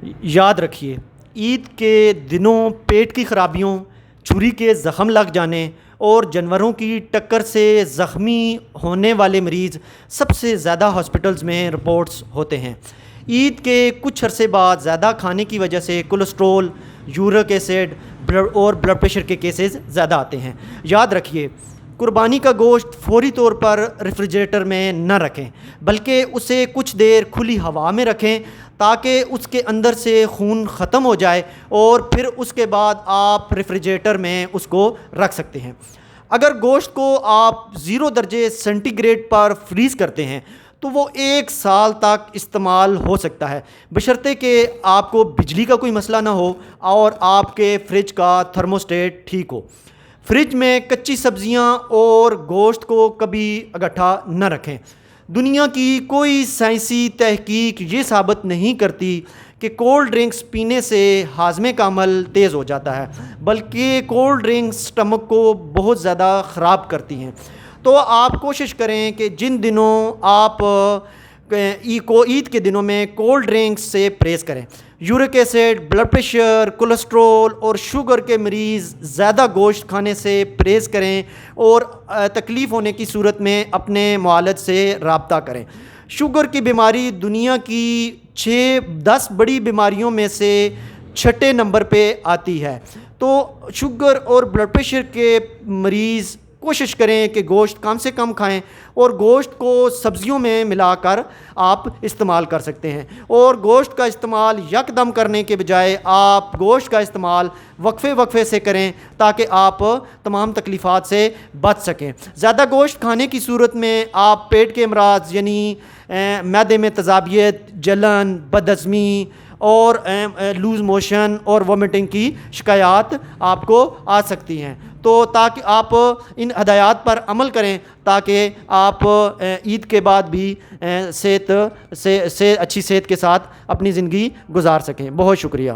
یاد رکھیے، عید کے دنوں پیٹ کی خرابیوں، چھری کے زخم لگ جانے اور جانوروں کی ٹکر سے زخمی ہونے والے مریض سب سے زیادہ ہاسپٹلز میں رپورٹس ہوتے ہیں۔ عید کے کچھ عرصے بعد زیادہ کھانے کی وجہ سے کولیسٹرول، یورک ایسڈ اور بلڈ پریشر کے کیسز زیادہ آتے ہیں۔ یاد رکھیے، قربانی کا گوشت فوری طور پر ریفریجریٹر میں نہ رکھیں، بلکہ اسے کچھ دیر کھلی ہوا میں رکھیں تاکہ اس کے اندر سے خون ختم ہو جائے اور پھر اس کے بعد آپ ریفریجریٹر میں اس کو رکھ سکتے ہیں۔ اگر گوشت کو آپ 0 درجے سینٹی گریڈ پر فریز کرتے ہیں تو وہ 1 سال تک استعمال ہو سکتا ہے، بشرطے کہ آپ کو بجلی کا کوئی مسئلہ نہ ہو اور آپ کے فریج کا تھرموسٹیٹ ٹھیک ہو۔ فریج میں کچی سبزیاں اور گوشت کو کبھی اکٹھا نہ رکھیں۔ دنیا کی کوئی سائنسی تحقیق یہ ثابت نہیں کرتی کہ کولڈ ڈرنکس پینے سے ہاضمے کا عمل تیز ہو جاتا ہے، بلکہ کولڈ ڈرنکس سٹمک کو بہت زیادہ خراب کرتی ہیں۔ تو آپ کوشش کریں کہ جن دنوں آپ عید کے دنوں میں کولڈ ڈرنکس سے پرہیز کریں۔ Uric acid, blood pressure, cholesterol اور شوگر کے مریض زیادہ گوشت کھانے سے پرہیز کریں اور تکلیف ہونے کی صورت میں اپنے معالج سے رابطہ کریں۔ شوگر کی بیماری دنیا کی 10 بڑی بیماریوں میں سے 6 نمبر پہ آتی ہے۔ تو شوگر اور بلڈ پریشر کے مریض کوشش کریں کہ گوشت کم سے کم کھائیں اور گوشت کو سبزیوں میں ملا کر آپ استعمال کر سکتے ہیں، اور گوشت کا استعمال یکدم کرنے کے بجائے آپ گوشت کا استعمال وقفے سے کریں تاکہ آپ تمام تکلیفات سے بچ سکیں۔ زیادہ گوشت کھانے کی صورت میں آپ پیٹ کے امراض یعنی معدے میں تذابیت، جلن، بدہضمی اور لوز موشن اور وومٹنگ کی شکایات آپ کو آ سکتی ہیں۔ تو تاکہ آپ ان ہدایات پر عمل کریں تاکہ آپ عید کے بعد بھی اچھی صحت کے ساتھ اپنی زندگی گزار سکیں۔ بہت شکریہ۔